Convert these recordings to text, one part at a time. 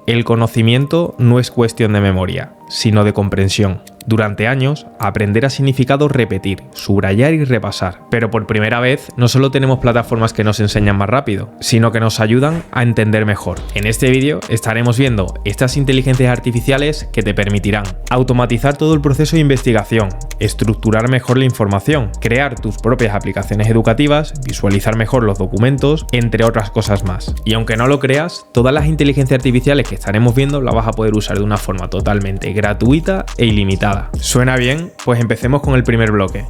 El conocimiento no es cuestión de memoria, sino de comprensión. Durante años, aprender ha significado repetir, subrayar y repasar. Pero por primera vez, no solo tenemos plataformas que nos enseñan más rápido, sino que nos ayudan a entender mejor. En este vídeo estaremos viendo estas inteligencias artificiales que te permitirán automatizar todo el proceso de investigación, estructurar mejor la información, crear tus propias aplicaciones educativas, visualizar mejor los documentos, entre otras cosas más. Y aunque no lo creas, todas las inteligencias artificiales que estaremos viendo las vas a poder usar de una forma totalmente gratuita e ilimitada. ¿Suena bien? Pues empecemos con el primer bloque.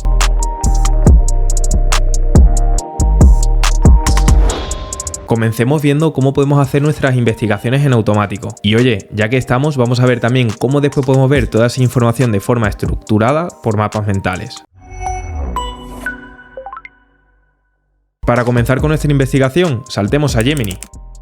Comencemos viendo cómo podemos hacer nuestras investigaciones en automático. Y oye, ya que estamos, vamos a ver también cómo después podemos ver toda esa información de forma estructurada por mapas mentales. Para comenzar con nuestra investigación, saltemos a Gemini,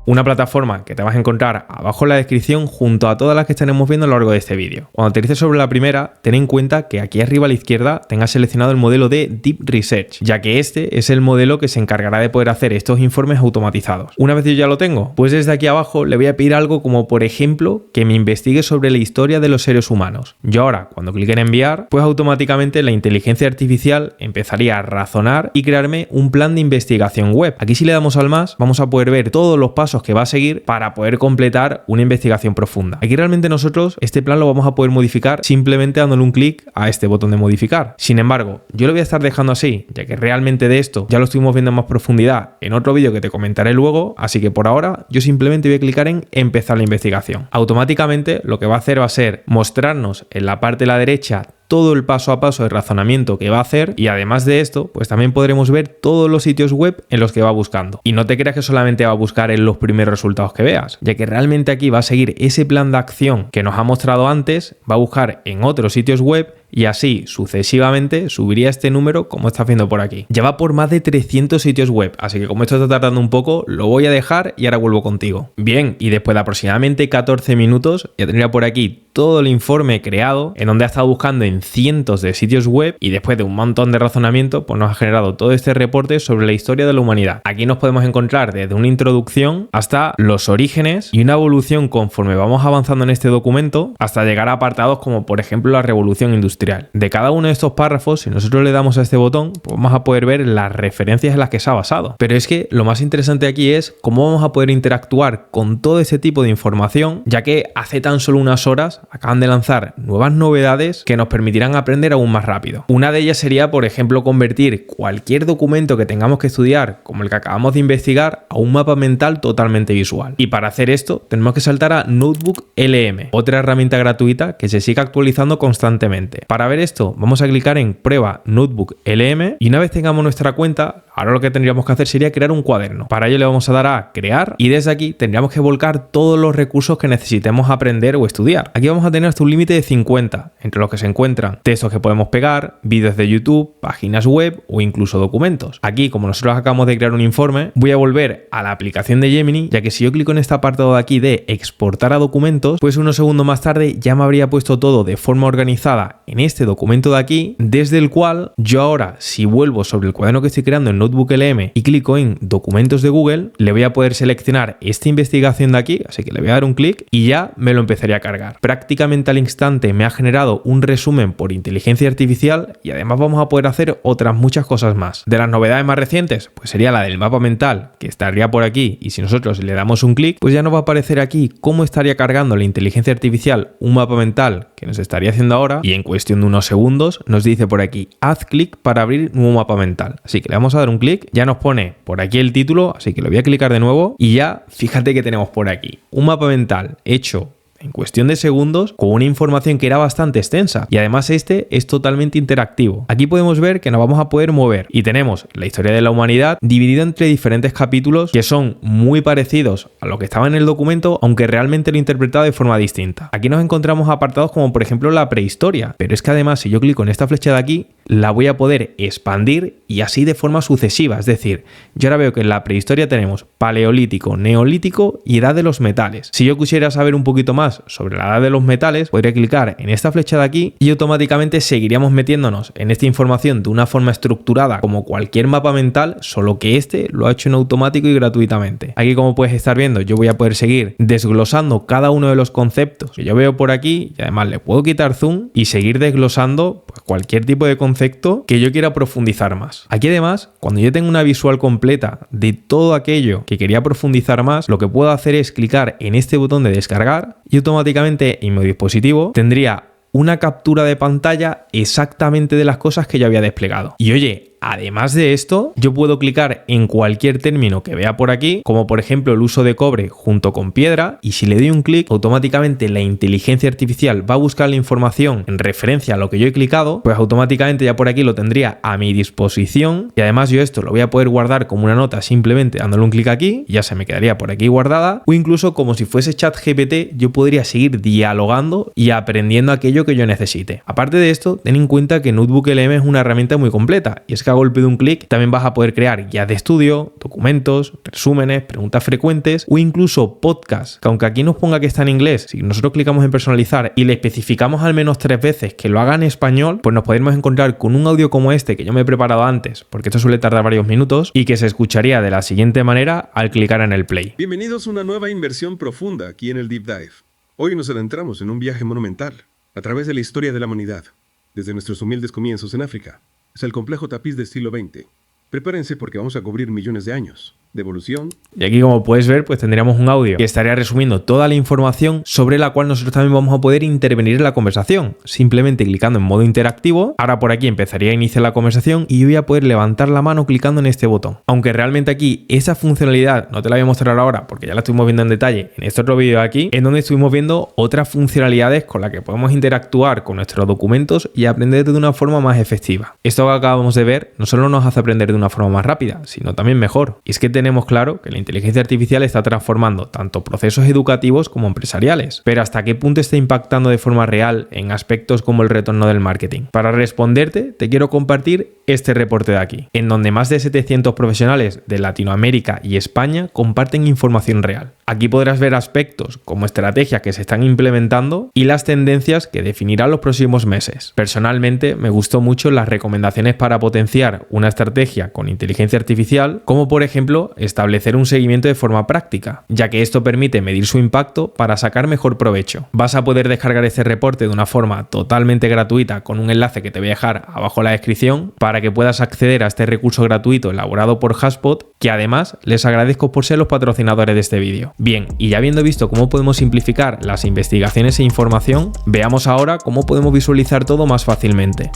una plataforma que te vas a encontrar abajo en la descripción junto a todas las que estaremos viendo a lo largo de este vídeo. Cuando aterrices sobre la primera, ten en cuenta que aquí arriba a la izquierda tengas seleccionado el modelo de Deep Research, ya que este es el modelo que se encargará de poder hacer estos informes automatizados. Una vez yo ya lo tengo, pues desde aquí abajo le voy a pedir algo como, por ejemplo, que me investigue sobre la historia de los seres humanos. Yo ahora, cuando clique en enviar, pues automáticamente la inteligencia artificial empezaría a razonar y crearme un plan de investigación web. Aquí si le damos al más, vamos a poder ver todos los pasos que va a seguir para poder completar una investigación profunda. Aquí realmente nosotros este plan lo vamos a poder modificar simplemente dándole un clic a este botón de modificar. Sin embargo, yo lo voy a estar dejando así, ya que realmente de esto ya lo estuvimos viendo en más profundidad en otro vídeo que te comentaré luego, así que por ahora yo simplemente voy a clicar en empezar la investigación. Automáticamente lo que va a hacer va a ser mostrarnos en la parte de la derecha todo el paso a paso de razonamiento que va a hacer, y además de esto, pues también podremos ver todos los sitios web en los que va buscando. Y no te creas que solamente va a buscar en los primeros resultados que veas, ya que realmente aquí va a seguir ese plan de acción que nos ha mostrado antes, va a buscar en otros sitios web y así sucesivamente subiría este número como estás viendo por aquí. Ya va por más de 300 sitios web, así que como esto está tardando un poco, lo voy a dejar y ahora vuelvo contigo. Bien, y después de aproximadamente 14 minutos ya tendría por aquí todo el informe creado, en donde ha estado buscando en cientos de sitios web y después de un montón de razonamiento, pues nos ha generado todo este reporte sobre la historia de la humanidad. Aquí nos podemos encontrar desde una introducción hasta los orígenes y una evolución conforme vamos avanzando en este documento hasta llegar a apartados como por ejemplo la revolución industrial. De cada uno de estos párrafos, si nosotros le damos a este botón, pues vamos a poder ver las referencias en las que se ha basado. Pero es que lo más interesante aquí es cómo vamos a poder interactuar con todo este tipo de información, ya que hace tan solo unas horas acaban de lanzar nuevas novedades que nos permitirán aprender aún más rápido. Una de ellas sería, por ejemplo, convertir cualquier documento que tengamos que estudiar, como el que acabamos de investigar, a un mapa mental totalmente visual. Y para hacer esto, tenemos que saltar a Notebook LM, otra herramienta gratuita que se sigue actualizando constantemente. Para ver esto, vamos a clicar en Prueba Notebook LM y una vez tengamos nuestra cuenta, ahora lo que tendríamos que hacer sería crear un cuaderno. Para ello le vamos a dar a Crear y desde aquí tendríamos que volcar todos los recursos que necesitemos aprender o estudiar. Aquí vamos a tener hasta un límite de 50, entre los que se encuentran textos que podemos pegar, vídeos de YouTube, páginas web o incluso documentos. Aquí, como nosotros acabamos de crear un informe, voy a volver a la aplicación de Gemini, ya que si yo clico en este apartado de aquí de exportar a documentos, pues unos segundos más tarde ya me habría puesto todo de forma organizada en este documento de aquí, desde el cual yo ahora, si vuelvo sobre el cuaderno que estoy creando en Notebook LM y clico en documentos de Google, le voy a poder seleccionar esta investigación de aquí, así que le voy a dar un clic y ya me lo empezaría a cargar. Prácticamente al instante me ha generado un resumen por inteligencia artificial y además vamos a poder hacer otras muchas cosas más. De las novedades más recientes, pues sería la del mapa mental, que estaría por aquí, y si nosotros le damos un clic, pues ya nos va a aparecer aquí cómo estaría cargando la inteligencia artificial un mapa mental que nos estaría haciendo ahora, y en cuestión de unos segundos nos dice por aquí, haz clic para abrir nuevo mapa mental. Así que le vamos a dar un clic, ya nos pone por aquí el título, así que lo voy a clicar de nuevo y ya fíjate que tenemos por aquí un mapa mental hecho en cuestión de segundos con una información que era bastante extensa y además este es totalmente interactivo. Aquí podemos ver que nos vamos a poder mover y tenemos la historia de la humanidad dividida entre diferentes capítulos que son muy parecidos a lo que estaba en el documento, aunque realmente lo he interpretado de forma distinta. Aquí nos encontramos apartados como por ejemplo la prehistoria, pero es que además si yo clico en esta flecha de aquí la voy a poder expandir y así de forma sucesiva. Es decir, yo ahora veo que en la prehistoria tenemos paleolítico, neolítico y edad de los metales. Si yo quisiera saber un poquito más sobre la edad de los metales, podría clicar en esta flecha de aquí y automáticamente seguiríamos metiéndonos en esta información de una forma estructurada como cualquier mapa mental, solo que este lo ha hecho en automático y gratuitamente. Aquí, como puedes estar viendo, yo voy a poder seguir desglosando cada uno de los conceptos que yo veo por aquí y además le puedo quitar zoom y seguir desglosando pues, cualquier tipo de concepto que yo quiera profundizar más. Aquí además, cuando yo tengo una visual completa de todo aquello que quería profundizar más, lo que puedo hacer es clicar en este botón de descargar y automáticamente en mi dispositivo tendría una captura de pantalla exactamente de las cosas que yo había desplegado. Y oye, además de esto, yo puedo clicar en cualquier término que vea por aquí, como por ejemplo el uso de cobre junto con piedra, y si le doy un clic, automáticamente la inteligencia artificial va a buscar la información en referencia a lo que yo he clicado, pues automáticamente ya por aquí lo tendría a mi disposición, y además yo esto lo voy a poder guardar como una nota simplemente dándole un clic aquí, ya se me quedaría por aquí guardada, o incluso como si fuese ChatGPT, yo podría seguir dialogando y aprendiendo aquello que yo necesite. Aparte de esto, ten en cuenta que NotebookLM es una herramienta muy completa, y es que a golpe de un clic también vas a poder crear guías de estudio, documentos, resúmenes, preguntas frecuentes o incluso podcasts, que aunque aquí nos ponga que está en inglés, si nosotros clicamos en personalizar y le especificamos al menos 3 veces que lo haga en español, pues nos podremos encontrar con un audio como este que yo me he preparado antes, porque esto suele tardar varios minutos, y que se escucharía de la siguiente manera al clicar en el play. Bienvenidos a una nueva inversión profunda aquí en el Deep Dive. Hoy nos adentramos en un viaje monumental a través de la historia de la humanidad, desde nuestros humildes comienzos en África hasta el complejo tapiz del siglo XX. Prepárense porque vamos a cubrir millones de años de evolución. Y aquí, como puedes ver, pues tendríamos un audio que estaría resumiendo toda la información sobre la cual nosotros también vamos a poder intervenir en la conversación, simplemente clicando en modo interactivo. Ahora por aquí empezaría a iniciar la conversación y yo voy a poder levantar la mano clicando en este botón. Aunque realmente aquí esa funcionalidad no te la voy a mostrar ahora porque ya la estuvimos viendo en detalle en este otro vídeo de aquí, en donde estuvimos viendo otras funcionalidades con las que podemos interactuar con nuestros documentos y aprender de una forma más efectiva. Esto que acabamos de ver no solo nos hace aprender de una forma más rápida, sino también mejor. Y es que tenemos claro que la inteligencia artificial está transformando tanto procesos educativos como empresariales, pero ¿hasta qué punto está impactando de forma real en aspectos como el retorno del marketing? Para responderte, te quiero compartir este reporte de aquí, en donde más de 700 profesionales de Latinoamérica y España comparten información real. Aquí podrás ver aspectos como estrategias que se están implementando y las tendencias que definirán los próximos meses. Personalmente, me gustó mucho las recomendaciones para potenciar una estrategia con inteligencia artificial, como por ejemplo establecer un seguimiento de forma práctica, ya que esto permite medir su impacto para sacar mejor provecho. Vas a poder descargar este reporte de una forma totalmente gratuita con un enlace que te voy a dejar abajo en la descripción para que puedas acceder a este recurso gratuito elaborado por HubSpot, que además les agradezco por ser los patrocinadores de este vídeo. Bien, y ya habiendo visto cómo podemos simplificar las investigaciones e información, veamos ahora cómo podemos visualizar todo más fácilmente.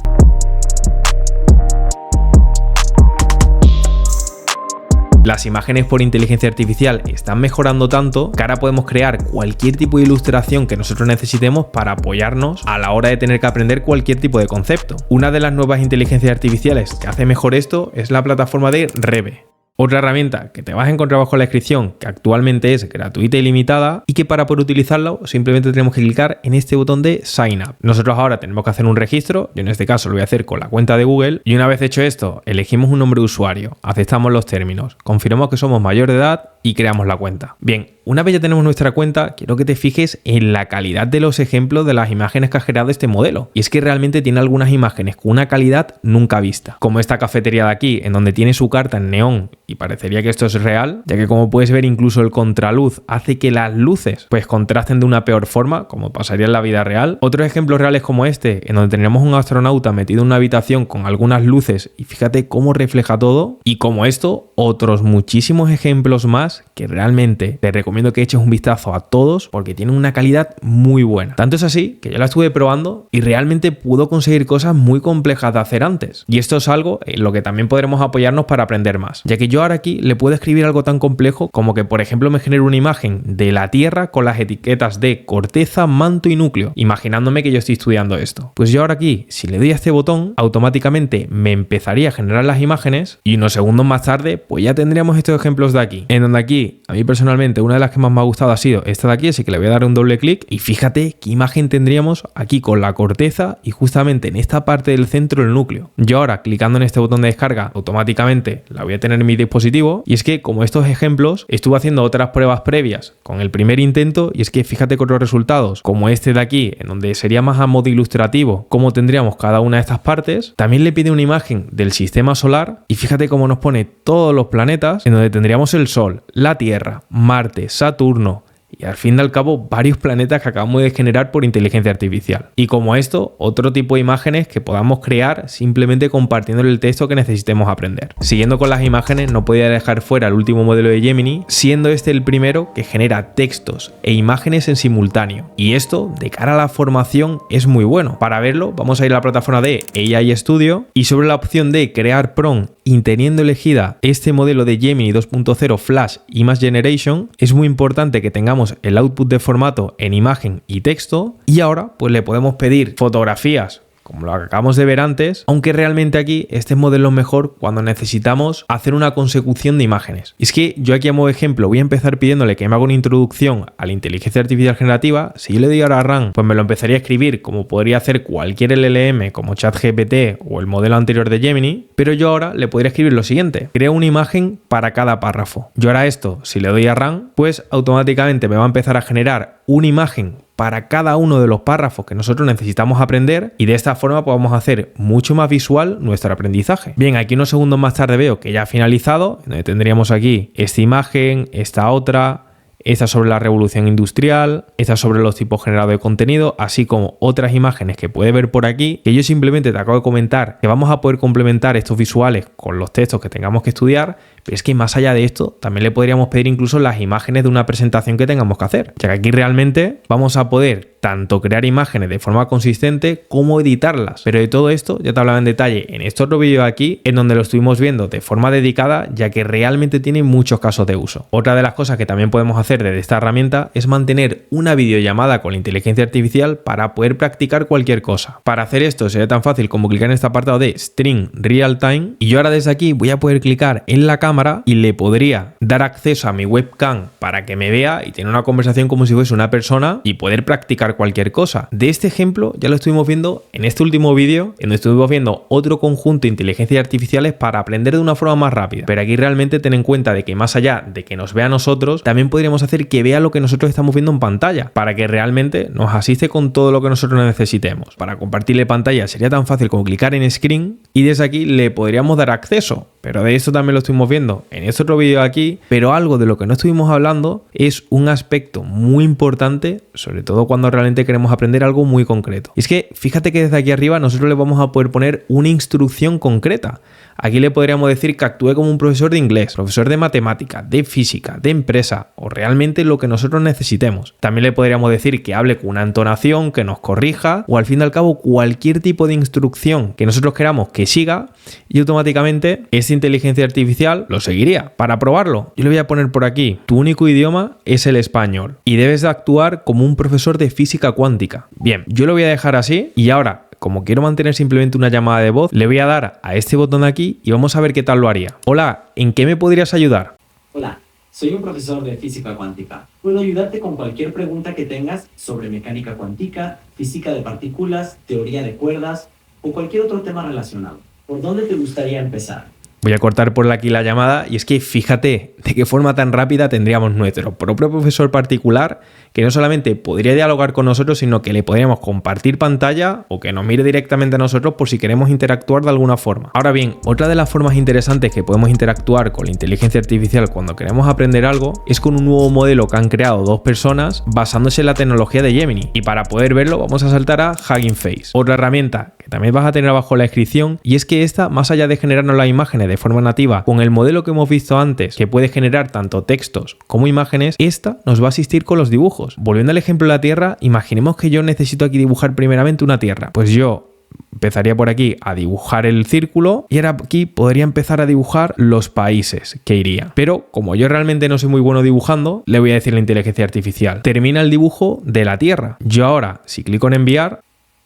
Las imágenes por inteligencia artificial están mejorando tanto que ahora podemos crear cualquier tipo de ilustración que nosotros necesitemos para apoyarnos a la hora de tener que aprender cualquier tipo de concepto. Una de las nuevas inteligencias artificiales que hace mejor esto es la plataforma de Reve. Otra herramienta que te vas a encontrar bajo la descripción, que actualmente es gratuita y limitada, y que para poder utilizarlo simplemente tenemos que clicar en este botón de Sign Up. Nosotros ahora tenemos que hacer un registro, yo en este caso lo voy a hacer con la cuenta de Google, y una vez hecho esto, elegimos un nombre de usuario, aceptamos los términos, confirmamos que somos mayor de edad y creamos la cuenta. Bien, una vez ya tenemos nuestra cuenta, quiero que te fijes en la calidad de los ejemplos de las imágenes que ha generado este modelo. Y es que realmente tiene algunas imágenes con una calidad nunca vista. Como esta cafetería de aquí, en donde tiene su carta en neón y parecería que esto es real, ya que como puedes ver incluso el contraluz hace que las luces pues contrasten de una peor forma, como pasaría en la vida real. Otros ejemplos reales como este, en donde tenemos un astronauta metido en una habitación con algunas luces y fíjate cómo refleja todo. Y como esto, otros muchísimos ejemplos más que realmente te recomiendo que eches un vistazo a todos porque tienen una calidad muy buena. Tanto es así que yo la estuve probando y realmente pudo conseguir cosas muy complejas de hacer antes. Y esto es algo en lo que también podremos apoyarnos para aprender más, ya que yo ahora aquí le puedo escribir algo tan complejo como que, por ejemplo, me genere una imagen de la Tierra con las etiquetas de corteza, manto y núcleo, imaginándome que yo estoy estudiando esto. Pues yo ahora aquí, si le doy a este botón, automáticamente me empezaría a generar las imágenes y unos segundos más tarde, pues ya tendríamos estos ejemplos de aquí, en donde aquí, a mí personalmente, una de las las que más me ha gustado ha sido esta de aquí, así que le voy a dar un doble clic y fíjate qué imagen tendríamos aquí con la corteza y justamente en esta parte del centro el núcleo. Yo ahora clicando en este botón de descarga automáticamente la voy a tener en mi dispositivo y es que como estos ejemplos estuve haciendo otras pruebas previas con el primer intento y es que fíjate con los resultados como este de aquí en donde sería más a modo ilustrativo cómo tendríamos cada una de estas partes. También le pide una imagen del sistema solar y fíjate cómo nos pone todos los planetas en donde tendríamos el Sol, la Tierra, Marte, Saturno y al fin y al cabo varios planetas que acabamos de generar por inteligencia artificial. Y como esto, otro tipo de imágenes que podamos crear simplemente compartiendo el texto que necesitemos aprender. Siguiendo con las imágenes, no podía dejar fuera el último modelo de Gemini, siendo este el primero que genera textos e imágenes en simultáneo. Y esto, de cara a la formación, es muy bueno. Para verlo, vamos a ir a la plataforma de AI Studio y sobre la opción de crear prompt y teniendo elegida este modelo de Gemini 2.0 Flash Image Generation, es muy importante que tengamos el output de formato en imagen y texto y ahora pues le podemos pedir fotografías como lo acabamos de ver antes, aunque realmente aquí este modelo es mejor cuando necesitamos hacer una consecución de imágenes. Y es que yo aquí a modo de ejemplo voy a empezar pidiéndole que me haga una introducción a la inteligencia artificial generativa. Si yo le doy ahora a RAN, pues me lo empezaría a escribir como podría hacer cualquier LLM como ChatGPT o el modelo anterior de Gemini, pero yo ahora le podría escribir lo siguiente: crea una imagen para cada párrafo. Yo ahora esto, si le doy a RAN, pues automáticamente me va a empezar a generar una imagen para cada uno de los párrafos que nosotros necesitamos aprender y de esta forma podemos hacer mucho más visual nuestro aprendizaje. Bien, aquí unos segundos más tarde veo que ya ha finalizado, donde tendríamos aquí esta imagen, esta otra, esta sobre la revolución industrial, esta sobre los tipos generados de contenido, así como otras imágenes que puedes ver por aquí, que yo simplemente te acabo de comentar que vamos a poder complementar estos visuales con los textos que tengamos que estudiar, pero es que más allá de esto, también le podríamos pedir incluso las imágenes de una presentación que tengamos que hacer, ya que aquí realmente vamos a poder tanto crear imágenes de forma consistente como editarlas. Pero de todo esto ya te hablaba en detalle en este otro vídeo de aquí, en donde lo estuvimos viendo de forma dedicada, ya que realmente tiene muchos casos de uso. Otra de las cosas que también podemos hacer desde esta herramienta es mantener una videollamada con la inteligencia artificial para poder practicar cualquier cosa. Para hacer esto sería tan fácil como clicar en este apartado de String Real Time y yo ahora desde aquí voy a poder clicar en la cámara y le podría dar acceso a mi webcam para que me vea y tener una conversación como si fuese una persona y poder practicar cualquier cosa. De este ejemplo ya lo estuvimos viendo en este último vídeo, en donde estuvimos viendo otro conjunto de inteligencias artificiales para aprender de una forma más rápida. Pero aquí realmente ten en cuenta de que más allá de que nos vea a nosotros, también podríamos hacer que vea lo que nosotros estamos viendo en pantalla, para que realmente nos asiste con todo lo que nosotros necesitemos. Para compartirle pantalla sería tan fácil como clicar en Screen y desde aquí le podríamos dar acceso. Pero de esto también lo estuvimos viendo en este otro vídeo aquí, pero algo de lo que no estuvimos hablando es un aspecto muy importante, sobre todo cuando realmente queremos aprender algo muy concreto. Y es que fíjate que desde aquí arriba nosotros le vamos a poder poner una instrucción concreta. Aquí le podríamos decir que actúe como un profesor de inglés, profesor de matemática, de física, de empresa o realmente lo que nosotros necesitemos. También le podríamos decir que hable con una entonación, que nos corrija o al fin y al cabo cualquier tipo de instrucción que nosotros queramos que siga y automáticamente esta inteligencia artificial lo seguiría. Para probarlo, yo le voy a poner por aquí: tu único idioma es el español y debes de actuar como un profesor de física cuántica. Bien, yo lo voy a dejar así y ahora, como quiero mantener simplemente una llamada de voz, le voy a dar a este botón de aquí y vamos a ver qué tal lo haría. Hola, ¿en qué me podrías ayudar? Hola, soy un profesor de física cuántica. Puedo ayudarte con cualquier pregunta que tengas sobre mecánica cuántica, física de partículas, teoría de cuerdas o cualquier otro tema relacionado. ¿Por dónde te gustaría empezar? Voy a cortar por aquí la llamada y es que fíjate de qué forma tan rápida tendríamos nuestro propio profesor particular que no solamente podría dialogar con nosotros, sino que le podríamos compartir pantalla o que nos mire directamente a nosotros por si queremos interactuar de alguna forma. Ahora bien, otra de las formas interesantes que podemos interactuar con la inteligencia artificial cuando queremos aprender algo es con un nuevo modelo que han creado dos personas basándose en la tecnología de Gemini. Y para poder verlo vamos a saltar a Hugging Face, otra herramienta que también vas a tener abajo en la descripción, y es que esta, más allá de generarnos las imágenes de forma nativa con el modelo que hemos visto antes, que puede generar tanto textos como imágenes, esta nos va a asistir con los dibujos. Volviendo al ejemplo de la Tierra, imaginemos que yo necesito aquí dibujar primeramente una Tierra. Pues yo empezaría por aquí a dibujar el círculo y ahora aquí podría empezar a dibujar los países que iría. Pero como yo realmente no soy muy bueno dibujando, le voy a decir a la inteligencia artificial: termina el dibujo de la Tierra. Yo ahora, si clico en enviar,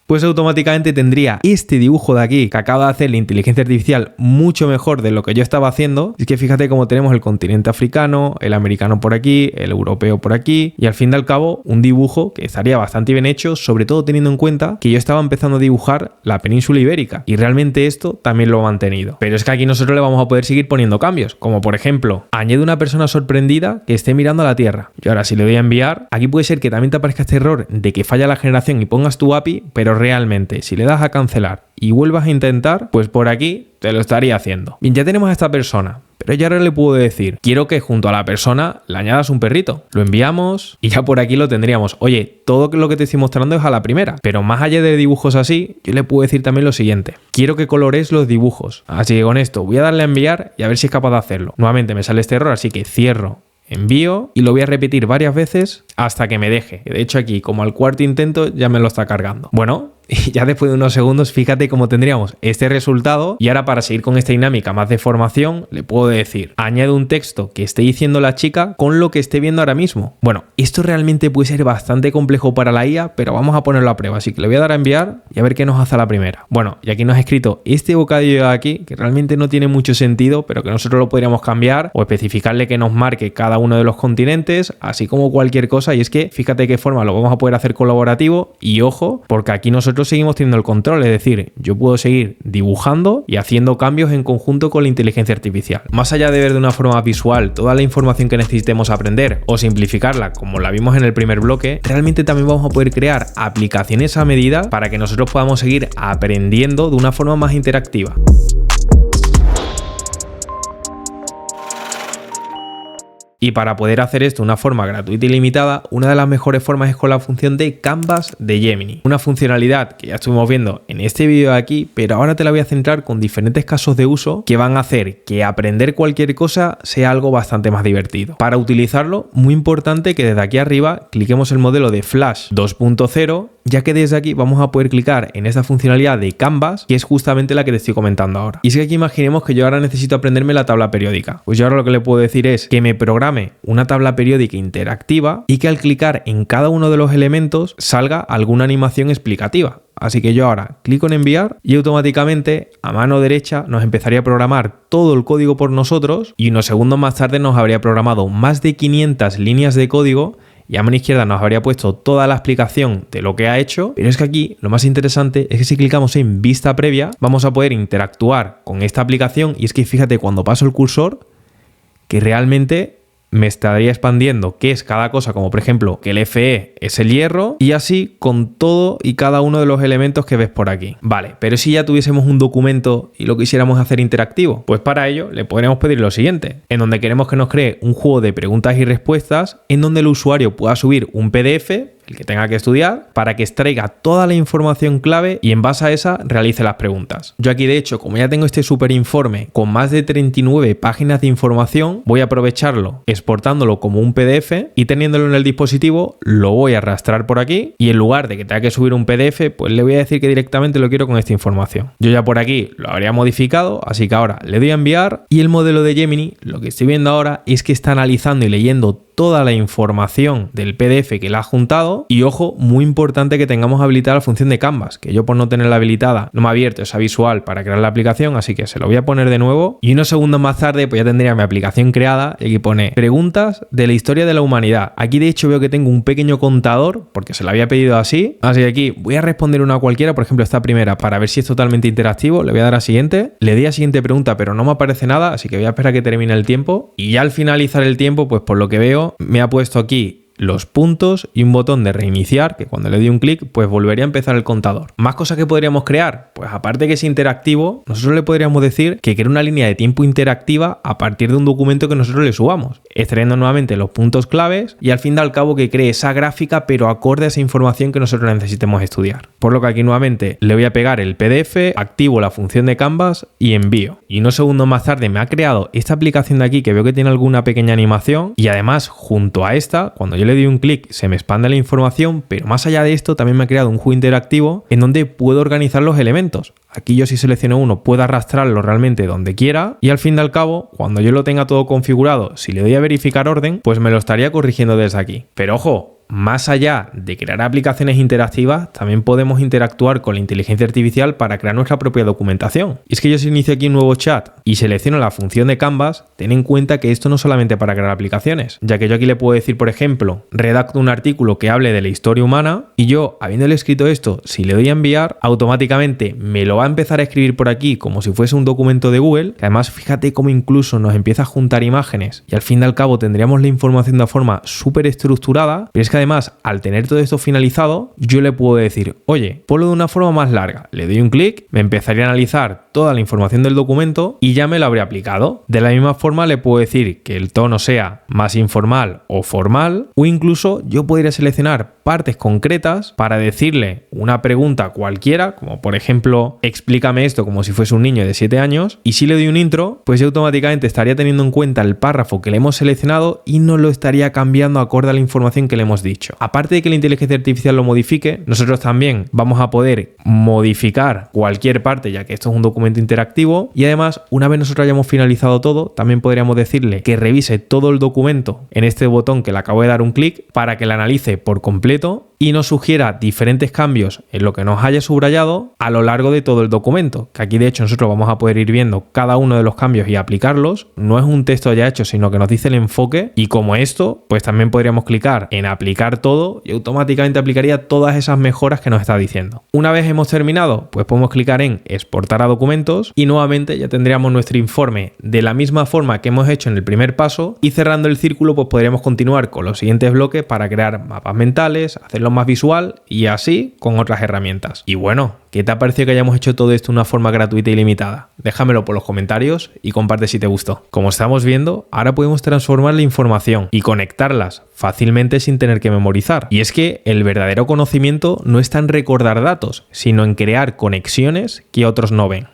pues automáticamente tendría este dibujo de aquí que acaba de hacer la inteligencia artificial mucho mejor de lo que yo estaba haciendo. Es que fíjate cómo tenemos el continente africano, el americano por aquí, el europeo por aquí, y al fin y al cabo un dibujo que estaría bastante bien hecho, sobre todo teniendo en cuenta que yo estaba empezando a dibujar la península ibérica y realmente esto también lo ha mantenido. Pero es que aquí nosotros le vamos a poder seguir poniendo cambios, como por ejemplo, añade una persona sorprendida que esté mirando a la Tierra. Y ahora si le doy a enviar, aquí puede ser que también te aparezca este error de que falla la generación y pongas tu API, pero realmente si le das a cancelar y vuelvas a intentar, pues por aquí te lo estaría haciendo. Bien, ya tenemos a esta persona, pero yo ahora le puedo decir, quiero que junto a la persona le añadas un perrito. Lo enviamos y ya por aquí lo tendríamos. Oye, todo lo que te estoy mostrando es a la primera, pero más allá de dibujos así, yo le puedo decir también lo siguiente. Quiero que colorees los dibujos. Así que con esto voy a darle a enviar y a ver si es capaz de hacerlo. Nuevamente me sale este error, así que cierro, envío y lo voy a repetir varias veces hasta que me deje. De hecho aquí, como al cuarto intento, ya me lo está cargando. Bueno, y ya después de unos segundos, fíjate cómo tendríamos este resultado. Y ahora, para seguir con esta dinámica más de formación, le puedo decir, añade un texto que esté diciendo la chica con lo que esté viendo ahora mismo. Bueno, esto realmente puede ser bastante complejo para la IA, pero vamos a ponerlo a prueba. Así que le voy a dar a enviar y a ver qué nos hace a la primera. Bueno, y aquí nos ha escrito este bocadillo de aquí, que realmente no tiene mucho sentido, pero que nosotros lo podríamos cambiar o especificarle que nos marque cada uno de los continentes, así como cualquier cosa. Y es que fíjate qué forma lo vamos a poder hacer colaborativo. Y ojo, porque aquí nosotros seguimos teniendo el control, es decir, yo puedo seguir dibujando y haciendo cambios en conjunto con la inteligencia artificial. Más allá de ver de una forma visual toda la información que necesitemos aprender o simplificarla como la vimos en el primer bloque, realmente también vamos a poder crear aplicaciones a medida para que nosotros podamos seguir aprendiendo de una forma más interactiva. Y para poder hacer esto de una forma gratuita y limitada, una de las mejores formas es con la función de Canvas de Gemini. Una funcionalidad que ya estuvimos viendo en este vídeo de aquí, pero ahora te la voy a centrar con diferentes casos de uso que van a hacer que aprender cualquier cosa sea algo bastante más divertido. Para utilizarlo, muy importante que desde aquí arriba cliquemos el modelo de Flash 2.0, ya que desde aquí vamos a poder clicar en esta funcionalidad de Canvas, que es justamente la que te estoy comentando ahora. Y es que aquí imaginemos que yo ahora necesito aprenderme la tabla periódica. Pues yo ahora lo que le puedo decir es que me programe una tabla periódica interactiva y que al clicar en cada uno de los elementos salga alguna animación explicativa. Así que yo ahora clico en enviar y automáticamente a mano derecha nos empezaría a programar todo el código por nosotros y unos segundos más tarde nos habría programado más de 500 líneas de código y a mano izquierda nos habría puesto toda la explicación de lo que ha hecho. Pero es que aquí lo más interesante es que si clicamos en vista previa vamos a poder interactuar con esta aplicación y es que fíjate cuando paso el cursor que realmente me estaría expandiendo qué es cada cosa, como por ejemplo que el Fe es el hierro y así con todo y cada uno de los elementos que ves por aquí. Vale, pero si ya tuviésemos un documento y lo quisiéramos hacer interactivo, pues para ello le podríamos pedir lo siguiente, en donde queremos que nos cree un juego de preguntas y respuestas en donde el usuario pueda subir un PDF, el que tenga que estudiar, para que extraiga toda la información clave y en base a esa realice las preguntas. Yo aquí de hecho, como ya tengo este super informe con más de 39 páginas de información, voy a aprovecharlo exportándolo como un PDF y teniéndolo en el dispositivo lo voy a arrastrar por aquí y en lugar de que tenga que subir un PDF, pues le voy a decir que directamente lo quiero con esta información. Yo ya por aquí lo habría modificado, así que ahora le doy a enviar y el modelo de Gemini, lo que estoy viendo ahora es que está analizando y leyendo toda la información del PDF que le ha juntado y ojo, muy importante que tengamos habilitada la función de Canvas, que yo por no tenerla habilitada no me ha abierto esa visual para crear la aplicación, así que se lo voy a poner de nuevo y unos segundos más tarde pues ya tendría mi aplicación creada y aquí pone preguntas de la historia de la humanidad. Aquí de hecho veo que tengo un pequeño contador porque se lo había pedido así que aquí voy a responder una cualquiera, por ejemplo esta primera para ver si es totalmente interactivo, le voy a dar a siguiente, le di a siguiente pregunta pero no me aparece nada, así que voy a esperar a que termine el tiempo y ya al finalizar el tiempo pues por lo que veo me ha puesto aquí los puntos y un botón de reiniciar que cuando le doy un clic pues volvería a empezar el contador. Más cosas que podríamos crear, pues aparte que es interactivo, nosotros le podríamos decir que cree una línea de tiempo interactiva a partir de un documento que nosotros le subamos, extrayendo nuevamente los puntos claves y al fin y al cabo que cree esa gráfica pero acorde a esa información que nosotros necesitemos estudiar. Por lo que aquí nuevamente le voy a pegar el PDF, activo la función de Canvas y envío. Y unos segundos más tarde me ha creado esta aplicación de aquí que veo que tiene alguna pequeña animación y además junto a esta, cuando yo le doy un clic se me expande la información, pero más allá de esto también me ha creado un juego interactivo en donde puedo organizar los elementos. Aquí yo si selecciono uno puedo arrastrarlo realmente donde quiera y al fin y al cabo cuando yo lo tenga todo configurado, si le doy a verificar orden, pues me lo estaría corrigiendo desde aquí. Pero ojo, más allá de crear aplicaciones interactivas, también podemos interactuar con la inteligencia artificial para crear nuestra propia documentación. Y es que yo si inicio aquí un nuevo chat y selecciono la función de Canvas, ten en cuenta que esto no es solamente para crear aplicaciones, ya que yo aquí le puedo decir, por ejemplo, redacto un artículo que hable de la historia humana y yo, habiéndole escrito esto, si le doy a enviar, automáticamente me lo va a empezar a escribir por aquí como si fuese un documento de Google, que además fíjate cómo incluso nos empieza a juntar imágenes y al fin y al cabo tendríamos la información de forma súper estructurada, pero es que además al tener todo esto finalizado, yo le puedo decir, oye, ponlo de una forma más larga, le doy un clic, me empezaría a analizar toda la información del documento y ya me lo habría aplicado. De la misma forma le puedo decir que el tono sea más informal o formal, o incluso yo podría seleccionar partes concretas para decirle una pregunta cualquiera, como por ejemplo, explícame esto como si fuese un niño de 7 años, y si le doy un intro, pues ya automáticamente estaría teniendo en cuenta el párrafo que le hemos seleccionado y no lo estaría cambiando acorde a la información que le hemos dicho. Aparte de que la inteligencia artificial lo modifique, nosotros también vamos a poder modificar cualquier parte, ya que esto es un documento interactivo, y además, una vez nosotros hayamos finalizado todo, también podríamos decirle que revise todo el documento en este botón que le acabo de dar un clic para que lo analice por completo y nos sugiera diferentes cambios en lo que nos haya subrayado a lo largo de todo el documento, que aquí de hecho nosotros vamos a poder ir viendo cada uno de los cambios y aplicarlos. No es un texto ya hecho, sino que nos dice el enfoque, y como esto, pues también podríamos clicar en aplicar todo y automáticamente aplicaría todas esas mejoras que nos está diciendo. Una vez hemos terminado, pues podemos clicar en exportar a documentos y nuevamente ya tendríamos nuestro informe de la misma forma que hemos hecho en el primer paso, y cerrando el círculo pues podríamos continuar con los siguientes bloques para crear mapas mentales, hacerlo más visual y así con otras herramientas. Y bueno, ¿qué te ha parecido que hayamos hecho todo esto de una forma gratuita y limitada? Déjamelo por los comentarios y comparte si te gustó. Como estamos viendo, ahora podemos transformar la información y conectarlas fácilmente sin tener que memorizar. Y es que el verdadero conocimiento no está en recordar datos, sino en crear conexiones que otros no ven.